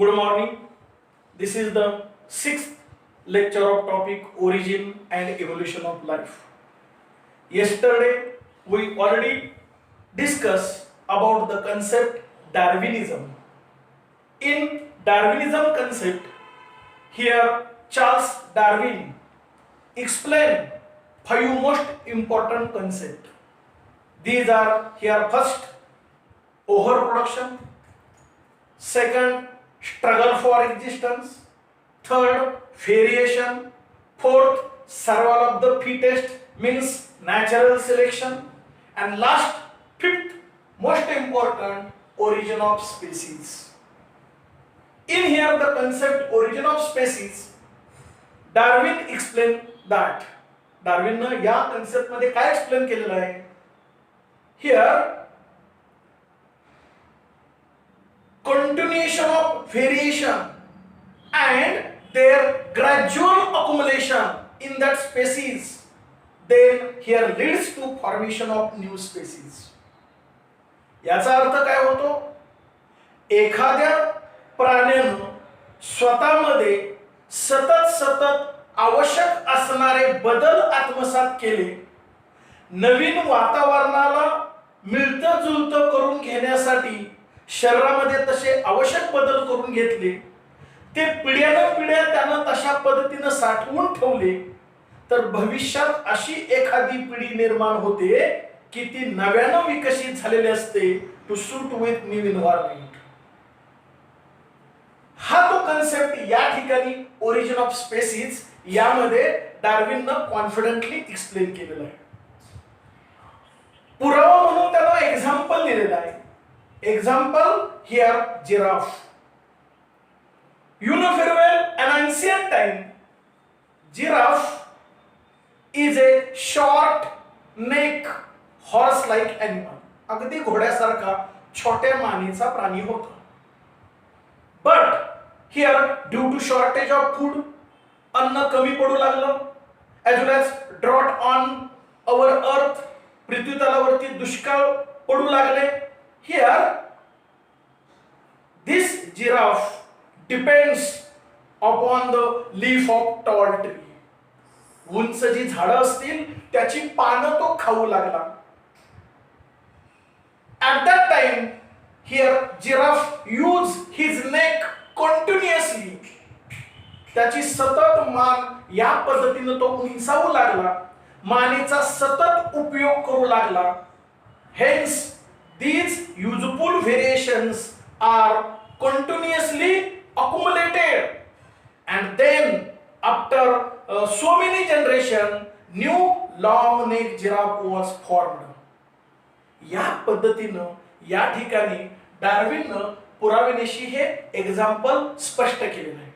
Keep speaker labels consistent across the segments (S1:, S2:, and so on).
S1: Good morning. This is the sixth lecture of topic origin and evolution of life. Yesterday we already discussed about the concept Darwinism. In Darwinism concept, here Charles Darwin explained five most important concepts. These are here: first, overproduction; second, struggle for existence; third, variation; fourth, survival of the fittest, means natural selection; and last, fifth, most important, origin of species. In here the concept origin of species, Darwin explained that Darwin या concept मध्ये काय explain केलेलं आहे? Here continuation of variation and their gradual accumulation in that species, then here leads to formation of new species. याचा अर्थ काय होतो? एखाद्या प्राण्यानं स्वतःमध्ये सतत आवश्यक असणारे बदल आत्मसात केले, नवीन वातावरणाला मिळतं जुळतं करून घेण्यासाठी शरीरामध्ये तसे आवश्यक बदल करून घेतले, ते पिढ्यानपिढ्या त्यानं तशा पद्धतीने साठवून ठेवले, तर भविष्यात अशी एखादी पिढी निर्माण होते की ती नव्यानं विकसित झालेली असते to suit with new environment. हा तो कन्सेप्ट या ठिकाणी ओरिजिन ऑफ स्पेसीज यामध्ये डार्विननं कॉन्फिडेंटली एक्सप्लेन केलेला आहे. पुरावा म्हणून त्याला एक्झाम्पल दिलेला आहे. Example here, giraffe. You know very well, an ancient time, giraffe is a short neck horse-like animal. अगदी घोड्यासारखा छोट्या मानेचा प्राणी होता. But here, due to shortage of food, अन्न कमी पडू लागलं, as well as drought on our earth, पृथ्वी तलावरती दुष्काळ पडू लागले. Here, this giraffe depends upon the leaf of tall tree. उंच जी झाडं असतील त्याची पानं तो खाऊ लागला. At that time, here giraffe use his neck continuously. त्याची सतत मान या पद्धतीने तो उंचावू लागला, मानेचा सतत उपयोग करू लागला. Hence, these useful variations are continuously accumulated, and then after so many generations, new long neck giraffe was formed. या पद्धतीनं या ठिकाणी डार्विननं पुराव्यानिशी हे एक्झाम्पल स्पष्ट केलेलं आहे.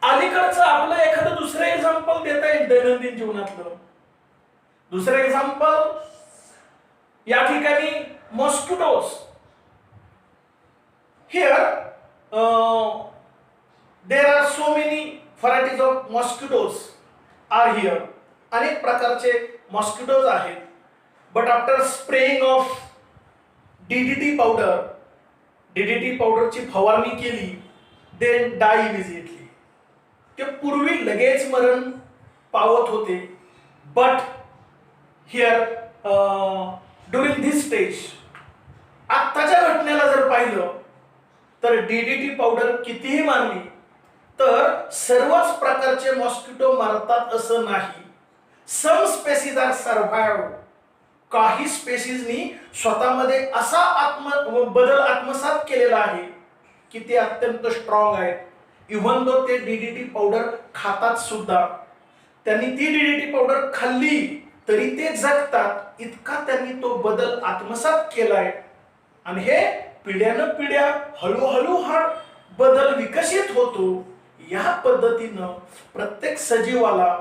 S1: अलीकडचं आपलं एखादं दुसरं एक्झाम्पल देता येईल दैनंदिन जीवनातलं. दुसरं एक्झाम्पल या ठिकाणी mosquitoes. Here there are so many varieties of mosquitoes are here. अनेक प्रकारचे मॉस्किटोज आहेत. But after spraying of DDT powder, DDT पावडरची फवारणी केली, then die immediately. ते पूर्वी लगेच मरण पावत होते. But here during this stage, आत्ताच्या घटनेला जर पाहिलं तर डीडीटी पावडर कितीही मारली तर सर्वच प्रकारचे मॉस्किटो मारतात असं नाही. सम स्पेसीज आर सर्व्हाइव्ड. काही स्पेसीजनी स्वतःमध्ये असा बदल आत्मसात केलेला आहे की ते अत्यंत स्ट्रॉंग आहेत. इव्हन दो ते डीडीटी पावडर खातात सुद्धा, त्यांनी ती डीडीटी पावडर खाल्ली तरी ते जगतात. इतका त्यांनी तो बदल आत्मसात केलाय, आणि हे पिढ्यानं पिढ्या हळूहळू हा बदल विकसित होतो. या पद्धतीनं प्रत्येक सजीवाला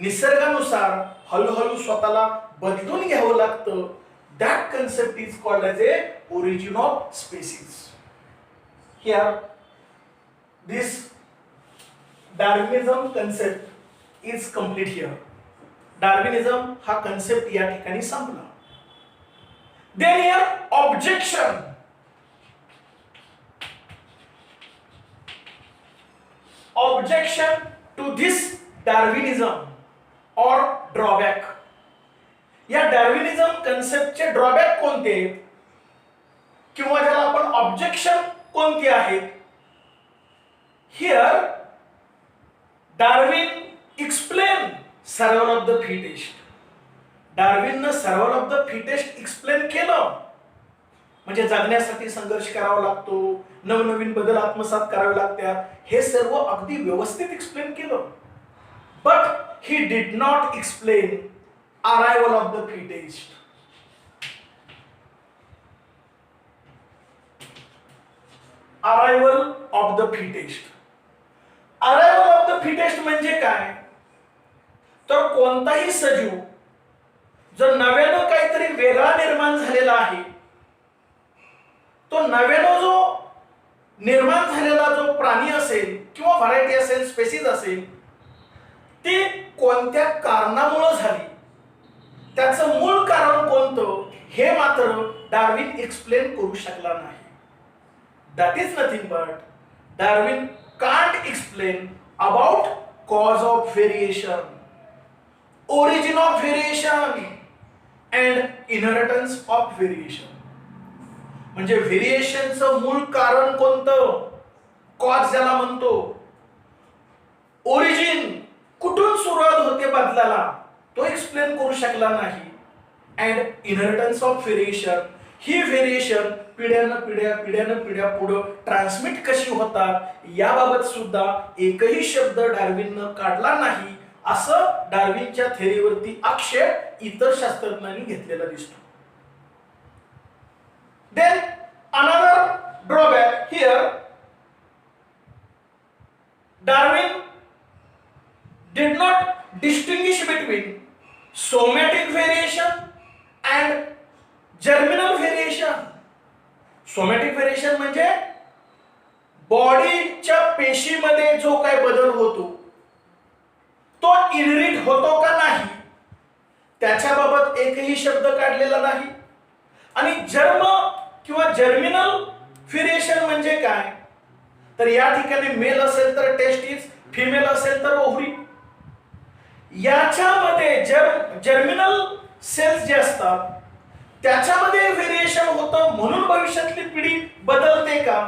S1: निसर्गानुसार हळूहळू स्वतःला बदलून घ्यावं लागतं. That concept is called as a origin of species. Here this Darwinism concept is complete here. Darwinism हा कन्सेप्ट या ठिकाणी संपला. Then here objection. Objection to this Darwinism or drawback. या डार्विनिझम कन्सेप्टचे ड्रॉबॅक कोणते आहेत किंवा ज्याला आपण ऑब्जेक्शन कोणती आहेत? Here Darwin explain survival of the fittest. डार्विननं survival of the fittest explain केलं. म्हणजे जगण्यासाठी संघर्ष करावा लागतो, नवनवीन बदल आत्मसात करावे लागतात, हे सर्व अगदी व्यवस्थित एक्सप्लेन केलं. But he did not explain arrival of the fittest. Arrival of the fittest. Arrival of the fittest म्हणजे काय? तर कोणताही सजीव जर नव्यानं काहीतरी वेगळा निर्माण झालेला आहे, तो नव्यानं जो निर्माण झालेला जो प्राणी असेल किंवा व्हरायटी असेल, स्पेसिस असेल, ती कोणत्या कारणामुळे झाली, त्याचं मूळ कारण कोणतं हे मात्र डार्विन एक्सप्लेन करू शकला नाही. That is nothing but Darwin can't explain about cause of variation, origin of variation and inheritance of variation. म्हणजे व्हेरिएशनचं मूळ कारण कोणतं, कॉज ज्याला म्हणतो, ओरिजिन कुठून सुरुवात होते बदलाला, तो एक्सप्लेन करू शकला नाही. अँड इनहेरिटन्स ऑफ व्हेरिएशन, ही व्हेरिएशन पिढ्यानं पिढ्या पुढे ट्रान्समिट कशी होतात याबाबत सुद्धा एकही शब्द डार्विननं काढला नाही. असं डार्विनच्या थेअरीवरती आक्षेप इतर शास्त्रज्ञांनी घेतलेला दिसतो. Then another drawback here, Darwin did not distinguish between somatic variation and germinal variation. Somatic variation म्हणजे बॉडीच्या पेशीमध्ये जो काही बदल होतो तो इनहेरिट होतो का नाही त्याच्याबाबत एकही शब्द काढलेला नाही. आणि जर्म किंवा जर्मिनल व्हेरिएशन म्हणजे काय, तर या ठिकाणी मेल असेल तर टेस्टिस, फिमेल असेल तर ओव्हरी. याच्यामध्ये जर्मिनल सेल्स जे असतात त्याच्यामध्ये व्हेरिएशन होतं म्हणून भविष्यातली पिढी बदलते का,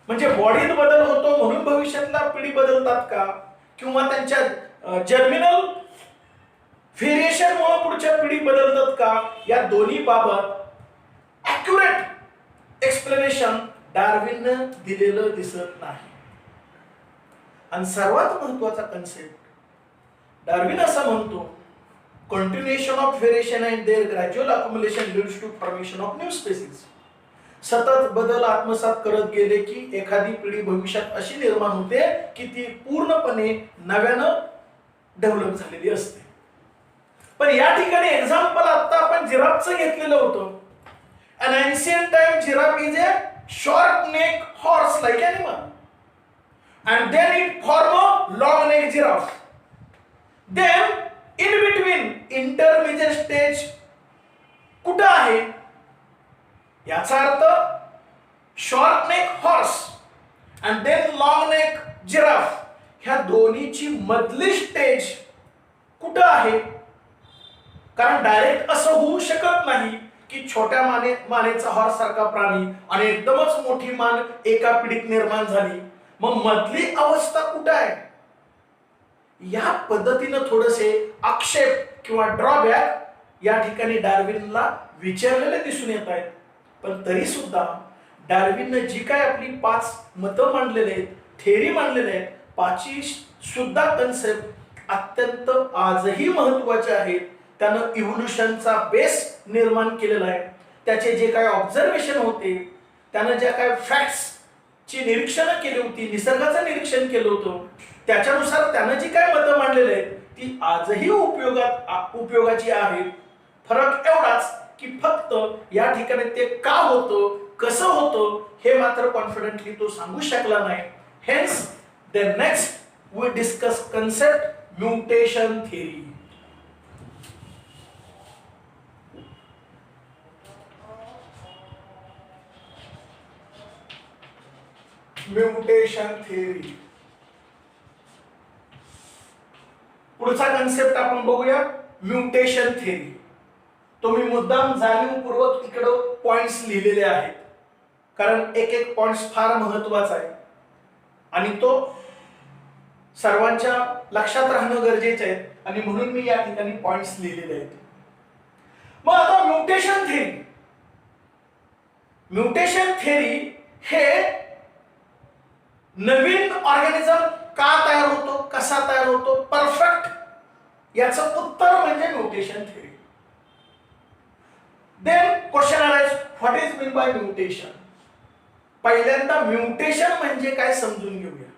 S1: म्हणजे बॉडीत बदल होतो म्हणून भविष्यातल्या पिढी बदलतात का, किंवा त्यांच्या जर्मिनल व्हेरिएशन मुळे पुढच्या पिढी बदलतात का, या दोन्ही बाबत ॲक्युरेट एक्सप्लेनेशन डार्विनने दिलेलं दिसत नाही. आणि सर्वात महत्त्वाचा कन्सेप्ट डार्विन असा म्हणतो, continuation of variation and their gradual accumulation leads to formation of new species. सतत बदल आत्मसात करत गेले की एखादी पिढी भविष्यात अशी निर्माण होते की ती पूर्णपणे नव्यानं डेव्हलप झालेली असते. पण या ठिकाणी एक्झाम्पल आता आपण जिराफचं घेतलेलं होतं. An ancient time giraffe is a short neck horse like animal and then it form a long neck giraffe. Then in between intermediate stage कुठं आहे, याचा अर्थ short neck horse and then long neck giraffe, ह्या दोन्हीची मधली stage कुठं आहे. कारण डायरेक्ट असं होऊ शकत नाही की छोट्या मानेचा हॉर्स सारखा प्राणी आणि एकदमच मोठी मान एका पिढीत निर्माण झाली, मग मधली अवस्था कुठं आहे. या पद्धतीनं थोडेसे आक्षेप किंवा ड्रॉबॅक या ठिकाणी डार्विनला विचारलेले दिसून येत आहेत. पण तरी सुद्धा डार्विनने जी काय आपली 5 मतं मांडलेले आहेत, थेअरी मांडलेले आहेत, पाचही सुद्धा कन्सेप्ट अत्यंत आजही महत्त्वाचे आहेत. त्यानं इव्होल्युशनचा बेस निर्माण केलेला आहे. त्याचे जे काय ऑब्झर्वेशन होते, त्यानं ज्या काय फॅक्ट्सची निरीक्षणं केली होती, निसर्गाचं निरीक्षण केलं होतं, त्याच्यानुसार त्यानं जी काय मतं मांडलेली आहेत ती आजही उपयोगाची आहेत. फरक एवढाच की फक्त या ठिकाणी ते का होतं, कसं होतं हे मात्र कॉन्फिडेंटली तो सांगू शकला नाही. Hence the next we discuss concept mutation theory. Mutation theory पुढचा कन्सेप्ट आपण बघूया, म्युटेशन थेरी. तो मी मुद्दाम जाणीवपूर्वक इकडं पॉइंट्स लिहिलेले आहेत, कारण एक एक पॉइंट्स फार महत्वाचा आहे आणि तो सर्वांच्या लक्षात राहणं गरजेचं आहे, आणि म्हणून मी या ठिकाणी पॉइंट्स लिहिलेले आहेत. मग आता म्युटेशन थेरी. म्युटेशन थेरी हे नवीन ऑर्गॅनिझम का तयार होतो, कसा तयार होतो, परफेक्ट याचं उत्तर म्हणजे mutation theory. Then question arise, what is mean by mutation. पहिल्यांदा म्युटेशन म्हणजे काय समजून घेऊया.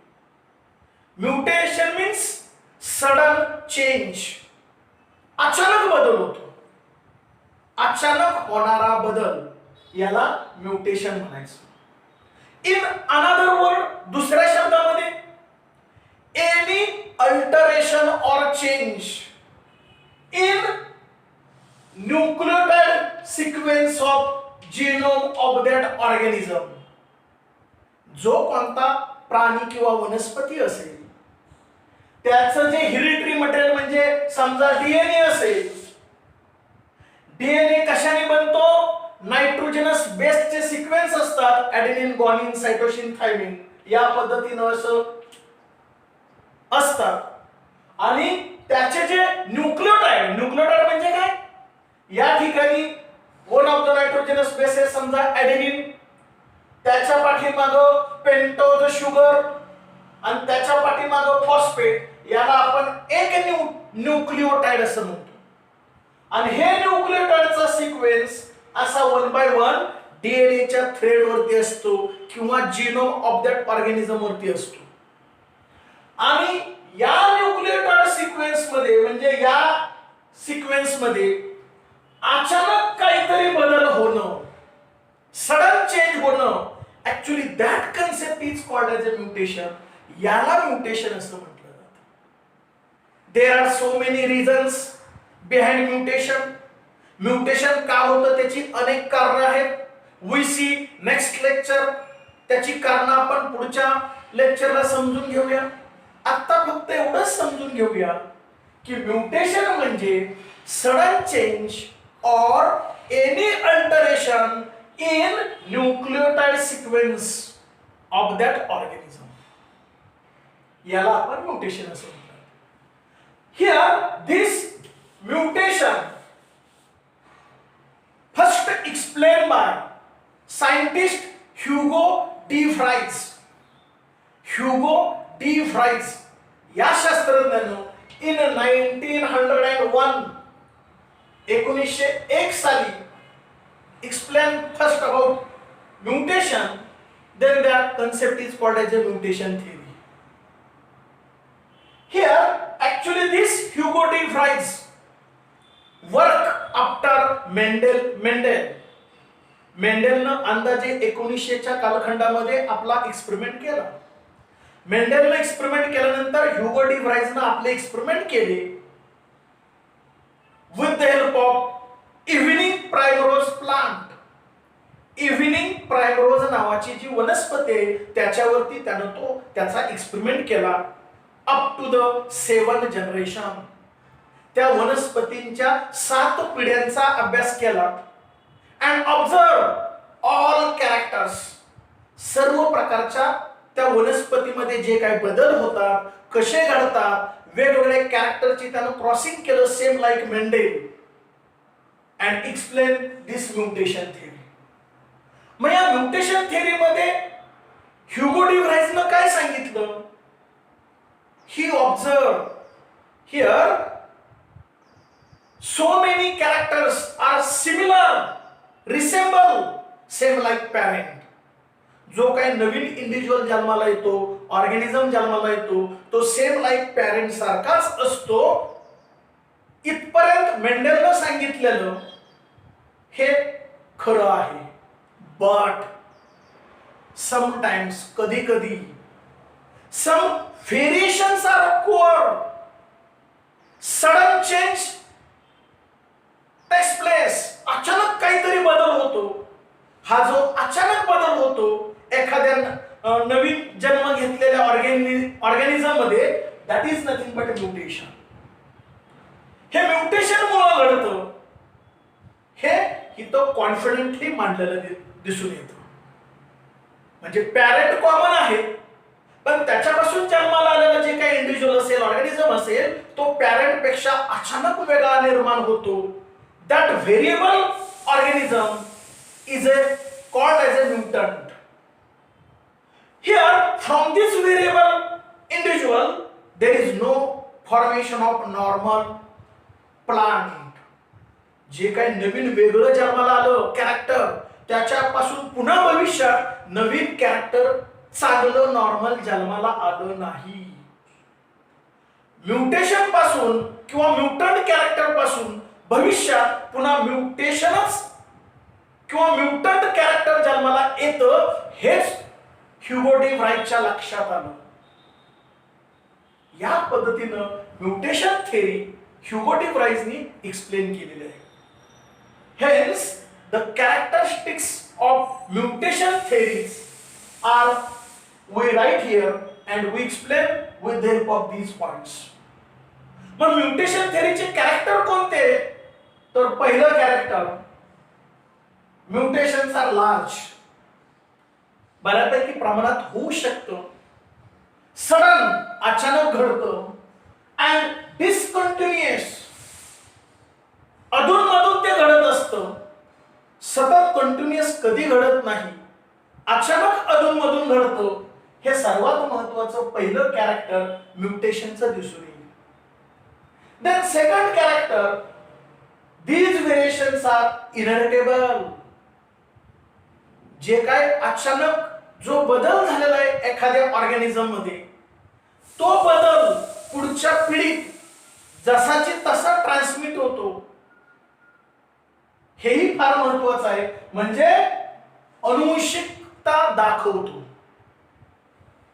S1: Mutation means sudden change. अचानक बदल होतो, अचानक होणारा बदल याला म्युटेशन म्हणायचं. इन अनदर वर्ड, दुसऱ्या शब्दामध्ये, एनी अल्टरेशन और change in nucleotide sequence of genome of that organism. जो कोणता प्राणी किंवा वनस्पती असेल त्याचं जे हेरिडिटरी मटेरियल म्हणजे समजा डीएनए असेल, डीएनए कशाने बनतो, नायट्रोजनस बेसचे सिक्वेन्स असतात, ॲडेनिन, ग्वानिन, सायटोसिन, थायमिन या पद्धतीनं असं असतात. आणि त्याचे जे न्यूक्लियोटाइड, न्यूक्लियोटाइड म्हणजे काय, या ठिकाणी one of the nitrogenous bases समजा ॲडेनिन, त्याच्या पाठीमागं पेंटोज शुगर आणि त्याच्या पाठीमागं फॉस्फेट, याला आपण एक न्यूक्लियोटाइड असं म्हणतो. आणि हे न्यूक्लियोटाइडचा सिक्वेन्स असा वन बाय वन डीएनएच्या थ्रेड वरती असतो किंवा जीनोम ऑफ दॅट ऑर्गॅनिझम वरती असतो. आणि या न्यूक्लियोटाइड सिक्वेन्स मध्ये म्हणजे या सिक्वेन्स मध्ये अचानक काहीतरी बदल होणं, सडन चेंज होणं, actually that concept is called as a mutation. याला म्युटेशन असं म्हटलं जातं. There are so many reasons behind mutation. Mutation का होतं त्याची अनेक कारणं आहेत. वी सी नेक्स्ट लेक्चर, त्याची कारणं आपण पुढच्या लेक्चरला समजून घेऊया. आता फक्त एवढंच समजून घेऊया की म्युटेशन म्हणजे सडन चेंज और any alteration in nucleotide sequence of that organism, याला आपण म्युटेशन असं म्हणतात. Here this mutation first explained by scientist Hugo de Vries. Hugo de Vries या शास्त्रज्ञानं in 1901 1901 साली explain first about mutation, then that concept is called as a mutation theory. Here actually this Hugo de Vries work after मेंडेलनं अंदाजे 1900च्या कालखंडामध्ये आपला experiment केला. मेंडेलनं experiment केल्यानंतर ह्युगो डी व्राइजनं आपले एक्सपेरिमेंट केले with the help of evening primrose plant. Evening primrose नावाची जी वनस्पती आहे त्याच्यावरती त्यानं त्याचा एक्सपेरिमेंट केला अप टू द 7 जनरेशन. त्या वनस्पतींच्या 7 पिढ्यांचा अभ्यास केला अँड ऑब्झर्व ऑल कॅरेक्टर्स. सर्व प्रकारच्या त्या वनस्पतीमध्ये जे काही बदल होतात, कसे घडतात, वेगवेगळे कॅरेक्टरची त्यानं क्रॉसिंग केलं same like Mendel and explain this mutation theory. मग या म्युटेशन थेरीमध्ये ह्युगो डी व्राइजनं काय सांगितलं, he observe here so many characters are similar, resemble same like parent. जो काही नवीन इंडिव्हिज्युअल जन्माला येतो, ऑर्गॅनिझम जन्माला येतो, तो सेम लाईक पॅरेंट सारखाच असतो. इथपर्यंत मेंडेलनं सांगितलेलं हे खरं आहे. बट समटाइम्स, कधी कधी some variations are awkward. Sudden change takes place. अचानक काहीतरी बदल होतो. हा जो अचानक बदल होतो एखाद्या नवीन जन्म घेतलेल्या ऑर्गॅनिझम मध्ये, that is nothing but mutation. हे म्युटेशन मुळे घडतं, हे इथं कॉन्फिडेंटली मांडलेलं दिसून येतं. म्हणजे पॅरेंट कॉमन आहे, पण त्याच्यापासून जन्माला आलेला जे काही इंडिव्हिज्युअल असेल, ऑर्गॅनिझम असेल, तो पॅरेंट पेक्षा अचानक वेगळा निर्माण होतो. That variable organism is called as a mutant. Here, from this variable individual, there is no formation of normal plant. जे काही नवीन वेगळं जन्माला आलं कॅरेक्टर, त्याच्यापासून पुन्हा भविष्यात नवीन कॅरेक्टर चांगलं नॉर्मल जन्माला आलं नाही. म्युटेशन पासून किंवा म्युटंट कॅरेक्टर पासून भविष्यात पुन्हा म्युटेशनच किंवा म्युटंट कॅरेक्टर जन्माला येतं, हेच ह्युगो डी व्राईटच्या लक्षात आलं. या पद्धतीनं म्युटेशन थेरी ह्युगो डी व्राईटनी एक्सप्लेन केलेली आहे. Hence, the characteristics of mutation theories are we write here and we explain with the help of these points. मग म्युटेशन थेरीचे कॅरेक्टर कोणते? तर पहिलं कॅरेक्टर, म्युटेशन्स आर लार्ज, बऱ्यापैकी प्रमाणात होऊ शकतं, सडन अचानक घडतं, अँड डिसकंटिन्युअस, अधूनमधून ते घडत असतं, सतत कंटिन्युअस कधी घडत नाही, अचानक अधूनमधून घडतं. हे सर्वात महत्वाचं पहिलं कॅरेक्टर म्युटेशनचं दिसून येईल. Then second character, these variations are inheritable. जे काय अचानक जो बदल झालेला आहे एखाद्या ऑर्गॅनिझम मध्ये, तो बदल पुढच्या पिढीत जसाची तसा ट्रान्समिट होतो. हेही फार महत्वाचं आहे, म्हणजे अनुवंशिकता दाखवतो.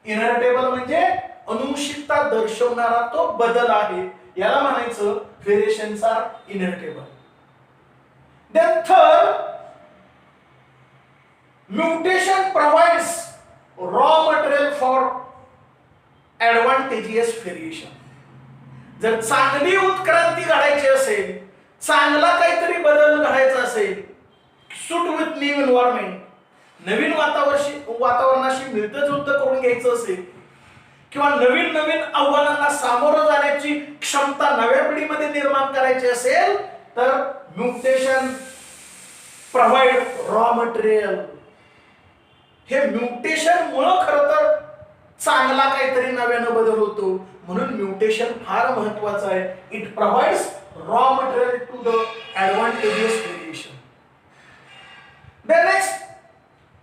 S1: इनहेरिटेबल म्हणजे अनुवंशिकता दर्शवणारा तो बदल आहे, याला म्हणायचं variations are inheritable. Then third, mutation provides raw material for advantageous variation. जर चांगली उत्क्रांती घडायची असेल, चांगला काहीतरी बदल घडायचा असेल, सूट विथ न्यू एन्व्हायरमेंट, नवीन वातावरणाशी मिळतं जुळतं करून घ्यायचं असेल, किंवा नवीन नवीन आव्हानांना सामोरं जाण्याची क्षमता नव्या पिढीमध्ये निर्माण करायची असेल, तर म्युटेशन प्रोव्हाइड रॉ मटेरियल. हे म्युटेशन मुळे खरं तर चांगला काहीतरी नव्यानं बदल होतो, म्हणून म्युटेशन फार महत्वाचं आहे. It provides raw material to the advantageous variation. Then next,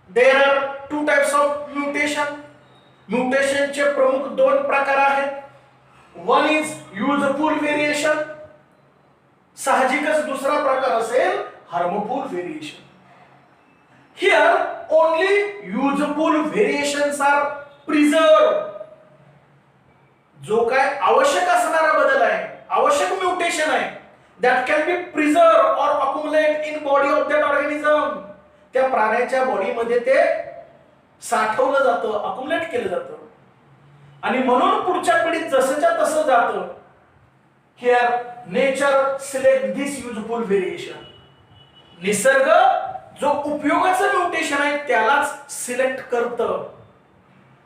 S1: there are two types of mutation. म्युटेशनचे प्रमुख दोन प्रकार आहेत. वन इज युजफुल व्हेरिएशन, साहजिकच दुसरा प्रकार असेल harmful variation. Here only useful variations are preserve. जो काय आवश्यक असणारा बदल आहे, आवश्यक म्युटेशन आहे, that can be preserve or accumulate in body of that organism. त्या प्राण्याच्या बॉडीमध्ये ते साठवलं जातं, अक्युमुलेट केलं जातं, आणि म्हणून पुढच्या पिढीत जसंच्या तसं जातं. Here nature select this useful variation. निसर्ग जो उपयोगाचं म्युटेशन आहे त्यालाच सिलेक्ट करतं,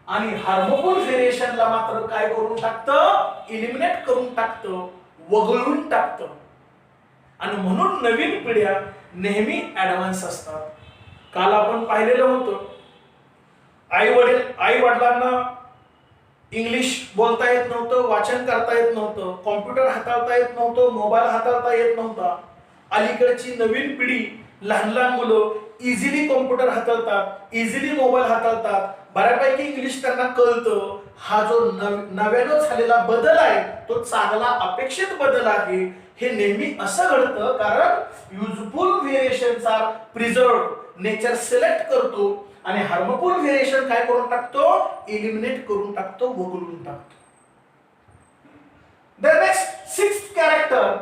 S1: आणि हार्मफुल व्हेरिएशनला मात्र काय करून टाकतं? इलिमिनेट करून टाकतं, वगळून टाकतं. आणि म्हणून नवीन पिढ्या नेहमी ऍडव्हान्स असतात. काल आपण पाहिलेलं होतं, आई वडिलांना इंग्लिश बोलता येत नव्हतं, वाचन करता येत नव्हतं, कॉम्प्युटर हाताळता येत नव्हतं, मोबाईल हाताळता येत नव्हता. अलीकडची नवीन पिढी, लहान लहान मुलं इझिली कॉम्प्युटर हाताळतात, इझिली मोबाईल हाताळतात, बऱ्यापैकी इंग्लिश त्यांना कळतं. हा जो नव्यानं झालेला बदल आहे तो चांगला अपेक्षित बदल आहे. हे नेहमी असं घडतं कारण useful variations are preserved. Nature select करतो आणि हार्मफुल व्हेरिएशन काय करून टाकतो? इलिमिनेट करून टाकतो, वगळून टाकतो. The next sixth character,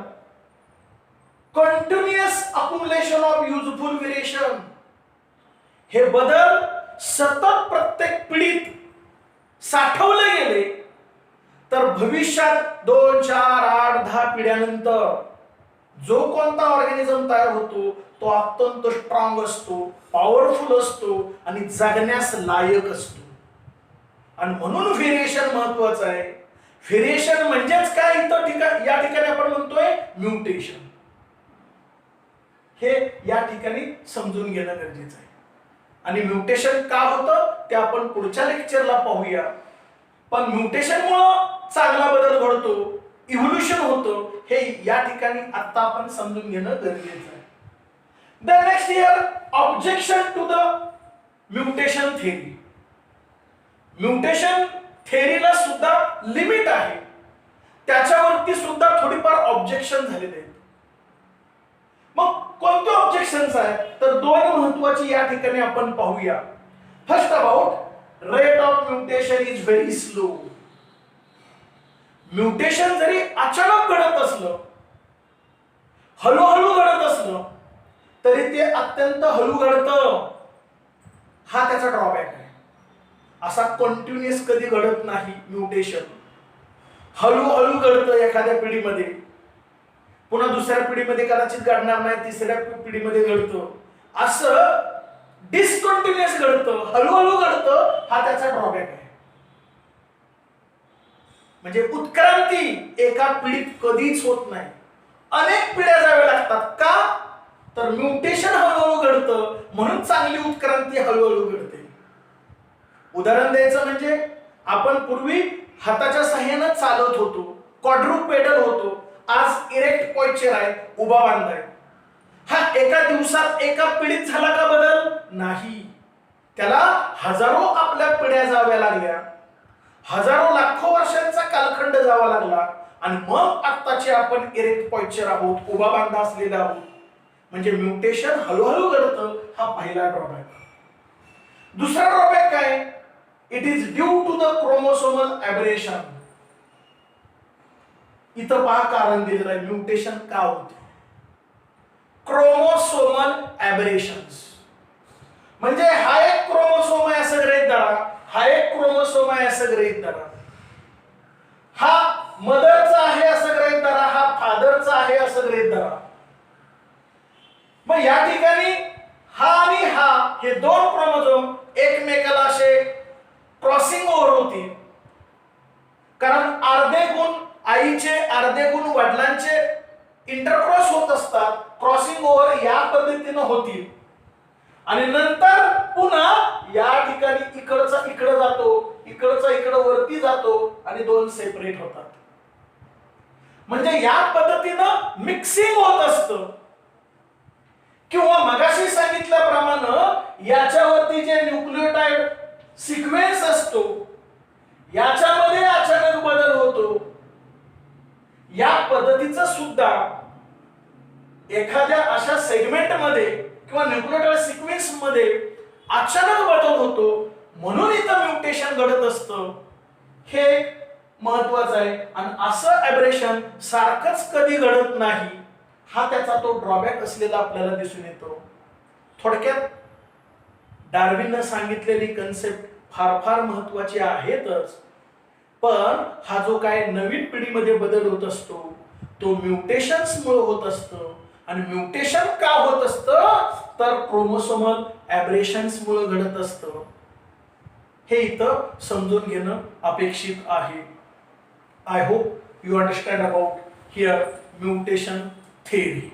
S1: continuous accumulation of useful variation. हे बदल सतत प्रत्येक पिढीत साठवले गेले, तर भविष्यात 2, 4, 8, 10 पिढ्यानंतर जो कोणता ऑर्गॅनिझम तयार होतो तो अत्यंत स्ट्रॉंग असतो, पॉवरफुल असतो आणि जगण्यास लायक असतो. आणि म्हणून व्हेरिएशन महत्वाचं आहे. व्हेरिएशन म्हणजेच काय या ठिकाणी आपण म्हणतोय म्युटेशन. हे या ठिकाणी समजून घेणं गरजेचं आहे. आणि म्युटेशन का होतं ते आपण पुढच्या लेक्चरला पाहूया. पण म्युटेशनमुळे चांगला बदल घडतो, इव्होल्युशन होतं, हे या ठिकाणी आता आपण समजून घेणं गरजेचं आहे. The next here objection to the mutation theory. Mutation थेअरीला सुद्धा लिमिट आहे, त्याच्यावरती सुद्धा थोडीफार ऑब्जेक्शन झालेले आहेत. मग कोणते ऑब्जेक्शन्स आहेत तर 2 महत्वाची या ठिकाणी आपण पाहूया. First about rate of mutation is very slow. Mutation जरी अचानक घडत असलं, हळूहळू घडत असलं तरी ते अत्यंत हळू घडतं. हा त्याचा ड्रॉबॅक आहे. असा कंटिन्युअस कधी घडत नाही म्युटेशन. हळूहळू घडतं एखाद्या पिढीमध्ये, पुन्हा दुसऱ्या पिढीमध्ये कदाचित घडणार नाही, तिसऱ्या पिढीमध्ये घडतं. असं डिस्कंटिन्युअस घडतं, हळूहळू घडतं. हा त्याचा ड्रॉबॅक आहे. म्हणजे उत्क्रांती एका पिढीत कधीच होत नाही, अनेक पिढ्या जाव्या लागतात. का तर म्युटेशन हळूहळू घडतं, म्हणून चांगली उत्क्रांती हळूहळू घडते. उदाहरण द्यायचं म्हणजे आपण पूर्वी हाताच्या सहाय्याने चालत होतो, क्वाड्रुपेडल होतो. आज इरेक्ट पॉइचर आहे, उभा बांधाय. हा एका दिवसात एका पिढीत झाला का बदल? नाही. त्याला हजारो आपल्या पिढ्या जाव्या लागल्या, हजारो लाखो वर्षांचा कालखंड जावा लागला आणि मग आत्ताचे आपण इरेक्ट पॉइचर आहोत, उभा बांधा असलेला आहोत. म्हणजे म्युटेशन हळूहळू घडतं. हा पहिला ड्रॉबॅक. दुसरा ड्रॉबॅक काय? It is due to the chromosomal aberration. इथं पहा कारण दिलेलं आहे म्युटेशन का होते. क्रोमोसोमल ॲबरेशन्स म्हणजे हा एक क्रोमोसोम आहे असं गृहीत धरा, हा एक क्रोमोसोम आहे असं गृहीत धरा, हा मदरचा आहे असं गृहीत धरा, हा फादरचा आहे असं गृहीत धरा. मग या ठिकाणी हा आणि हा हे 2 क्रोमोसोम एकमेकाला असे क्रॉसिंग ओव्हर होतील. कारण अर्धे गुण आईचे, अर्धे गुण वडिलांचे इंटरक्रॉस होत असतात. क्रॉसिंग ओव्हर या पद्धतीने होतील आणि नंतर पुन्हा या ठिकाणी इकडचा इकडे जातो, इकडचा इकडे वरती जातो आणि 2 सेपरेट होतात. म्हणजे या पद्धतीनं मिक्सिंग होत असतं. किंवा मगाशी सांगितल्याप्रमाणे याच्यावरती जे न्यूक्लियोटाइड सिक्वेन्स असतो याच्यामध्ये अचानक बदल होतो. या पद्धतीचं सुद्धा एखाद्या अशा सेगमेंट मध्ये किंवा न्यूक्लियोटाइड सिक्वेन्स मध्ये अचानक बदल होतो, म्हणून इथं म्युटेशन घडत असतं. हे महत्वाचं आहे. आणि असं ॲबरेशन सारखंच कधी घडत नाही, हा त्याचा तो ड्रॉबॅक असलेला आपल्याला दिसून येतो. थोडक्यात डार्विनने सांगितलेली कन्सेप्ट फार फार महत्वाची आहेतच, पण हा जो काय नवीन पिढीमध्ये बदल होत असतो तो म्युटेशन्समुळे होत असतो. आणि म्युटेशन का होत असतं तर क्रोमोसोमल ॲबरेशन्समुळे घडत असतं. हे इथं समजून घेणं अपेक्षित आहे. I hope you understand about here mutation theory.